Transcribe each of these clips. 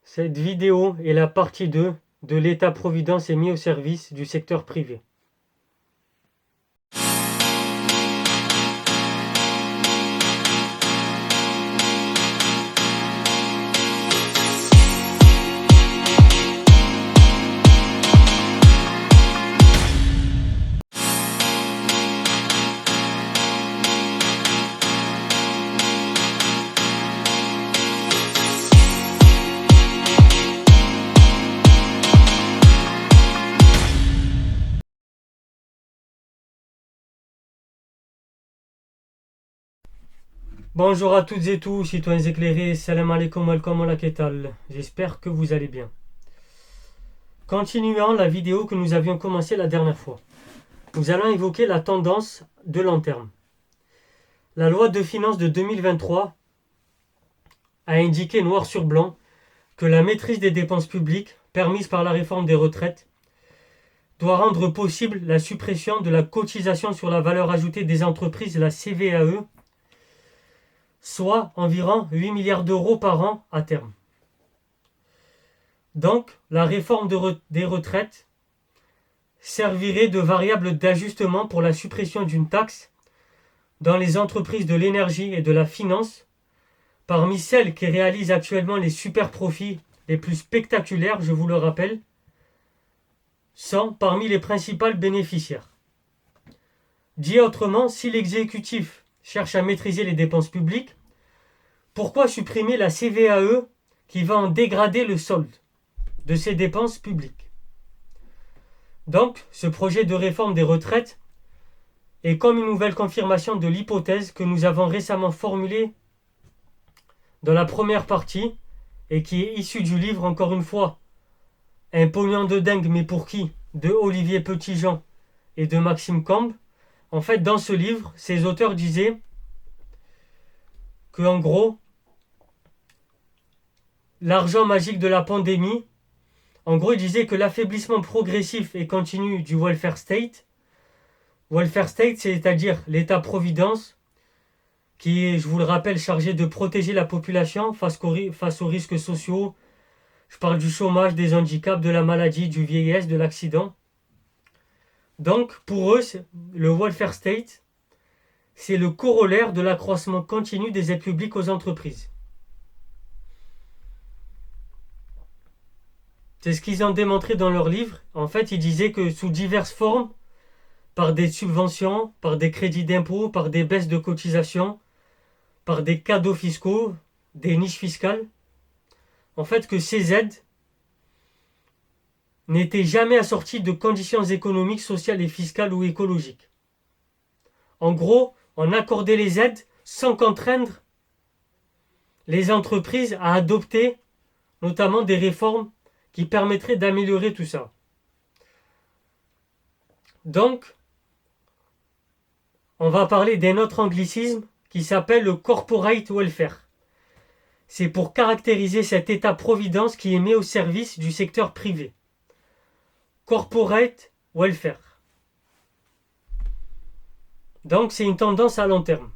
Cette vidéo est la partie 2 de l'État-providence est mis au service du secteur privé. Bonjour à toutes et tous, citoyens éclairés, salam alaikum, welcome ala ketal. J'espère que vous allez bien. Continuons la vidéo que nous avions commencé la dernière fois. Nous allons évoquer la tendance de long terme. La loi de finances de 2023 a indiqué noir sur blanc que la maîtrise des dépenses publiques, permise par la réforme des retraites, doit rendre possible la suppression de la cotisation sur la valeur ajoutée des entreprises, la CVAE, soit environ 8 milliards d'euros par an à terme. Donc, la réforme des retraites servirait de variable d'ajustement pour la suppression d'une taxe dans les entreprises de l'énergie et de la finance, parmi celles qui réalisent actuellement les super profits les plus spectaculaires, je vous le rappelle, sont parmi les principales bénéficiaires. Dit autrement, si l'exécutif cherche à maîtriser les dépenses publiques, pourquoi supprimer la CVAE qui va en dégrader le solde de ces dépenses publiques? Donc, ce projet de réforme des retraites est comme une nouvelle confirmation de l'hypothèse que nous avons récemment formulée dans la première partie et qui est issue du livre, encore une fois, Un pognon de dingue, mais pour qui? De Olivier Petitjean et de Maxime Combes. En fait, dans ce livre, ces auteurs disaient que, en gros, l'argent magique de la pandémie, en gros, ils disaient que l'affaiblissement progressif et continu du welfare state, c'est-à-dire l'État-providence, qui est, je vous le rappelle, chargé de protéger la population face aux risques sociaux. Je parle du chômage, des handicaps, de la maladie, du vieillesse, de l'accident. Donc, pour eux, le welfare state, c'est le corollaire de l'accroissement continu des aides publiques aux entreprises. C'est ce qu'ils ont démontré dans leur livre. En fait, ils disaient que sous diverses formes, par des subventions, par des crédits d'impôt, par des baisses de cotisations, par des cadeaux fiscaux, des niches fiscales, en fait que ces aides n'étaient jamais assorties de conditions économiques, sociales et fiscales ou écologiques. En gros, on accordait les aides sans contraindre les entreprises à adopter notamment des réformes qui permettraient d'améliorer tout ça. Donc, on va parler d'un autre anglicisme qui s'appelle le corporate welfare. C'est pour caractériser cet État-providence qui est mis au service du secteur privé. Corporate welfare. Donc, c'est une tendance à long terme.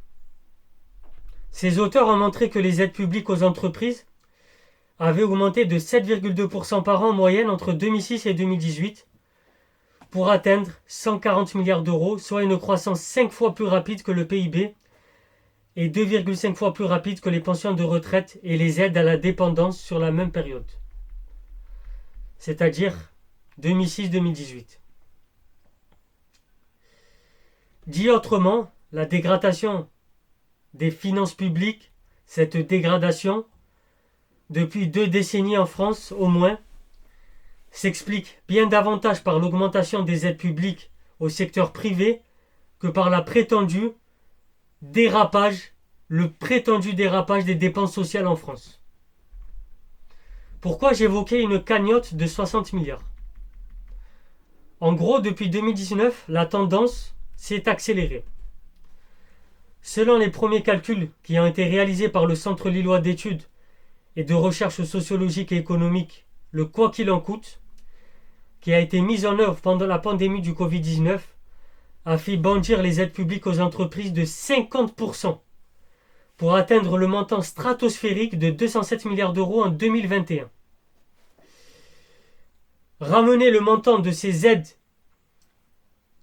Ces auteurs ont montré que les aides publiques aux entreprises avaient augmenté de 7,2% par an en moyenne entre 2006 et 2018 pour atteindre 140 milliards d'euros, soit une croissance 5 fois plus rapide que le PIB et 2,5 fois plus rapide que les pensions de retraite et les aides à la dépendance sur la même période, c'est-à-dire 2006-2018. Dit autrement, la dégradation des finances publiques, cette dégradation, depuis 2 décennies en France au moins, s'explique bien davantage par l'augmentation des aides publiques au secteur privé que par le prétendu dérapage des dépenses sociales en France. Pourquoi j'évoquais une cagnotte de 60 milliards? En gros, depuis 2019, la tendance s'est accélérée. Selon les premiers calculs qui ont été réalisés par le Centre lillois d'études et de recherche sociologique et économique, le quoi qu'il en coûte, qui a été mis en œuvre pendant la pandémie du Covid-19, a fait bondir les aides publiques aux entreprises de 50% pour atteindre le montant stratosphérique de 207 milliards d'euros en 2021. ramener le montant de ces aides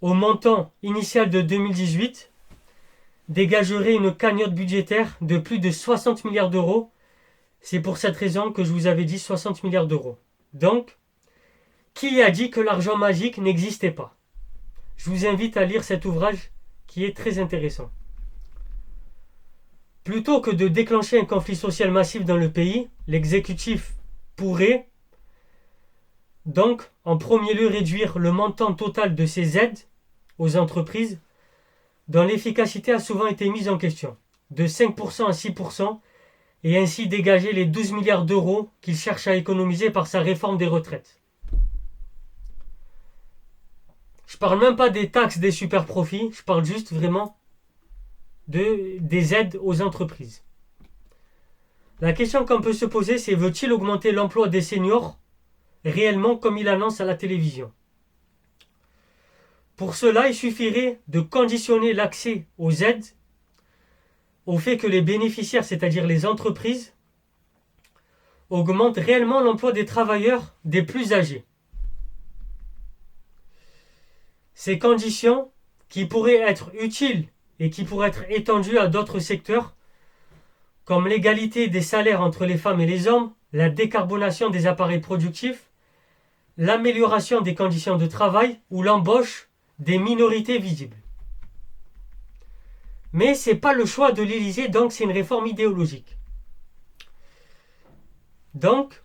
au montant initial de 2018 dégagerait une cagnotte budgétaire de plus de 60 milliards d'euros. C'est pour cette raison que je vous avais dit 60 milliards d'euros. Donc, qui a dit que l'argent magique n'existait pas? Je vous invite à lire cet ouvrage qui est très intéressant. Plutôt que de déclencher un conflit social massif dans le pays, l'exécutif pourrait donc en premier lieu réduire le montant total de ces aides aux entreprises dont l'efficacité a souvent été mise en question, de 5% à 6%, et ainsi dégager les 12 milliards d'euros qu'il cherche à économiser par sa réforme des retraites. Je parle même pas des taxes des super profits, je parle juste vraiment des aides aux entreprises. La question qu'on peut se poser, c'est veut-il augmenter l'emploi des seniors réellement comme il annonce à la télévision? Pour cela, il suffirait de conditionner l'accès aux aides au fait que les bénéficiaires, c'est-à-dire les entreprises, augmentent réellement l'emploi des travailleurs des plus âgés. Ces conditions, qui pourraient être utiles et qui pourraient être étendues à d'autres secteurs, comme l'égalité des salaires entre les femmes et les hommes, la décarbonation des appareils productifs, l'amélioration des conditions de travail ou l'embauche des minorités visibles. Mais ce n'est pas le choix de l'Élysée, donc c'est une réforme idéologique. Donc,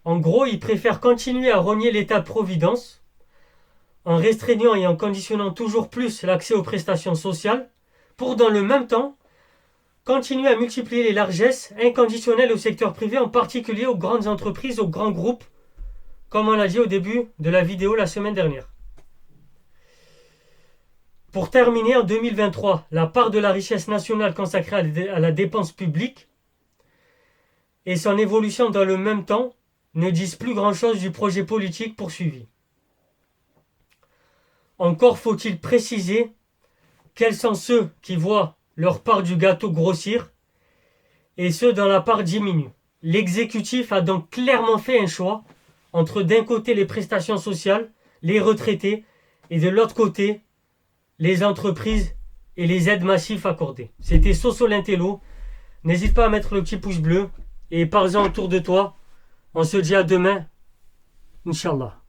en gros, ils préfèrent continuer à rogner l'État-providence en restreignant et en conditionnant toujours plus l'accès aux prestations sociales pour, dans le même temps, continuer à multiplier les largesses inconditionnelles au secteur privé, en particulier aux grandes entreprises, aux grands groupes, comme on l'a dit au début de la vidéo la semaine dernière. Pour terminer, en 2023, la part de la richesse nationale consacrée à la dépense publique et son évolution dans le même temps ne disent plus grand-chose du projet politique poursuivi. Encore faut-il préciser quels sont ceux qui voient leur part du gâteau grossir et ceux dont la part diminue. L'exécutif a donc clairement fait un choix entre d'un côté les prestations sociales, les retraités, et de l'autre côté les entreprises et les aides massives accordées. C'était Soso l'Intello. N'hésite pas à mettre le petit pouce bleu et parle-en autour de toi. On se dit à demain, Inch'Allah.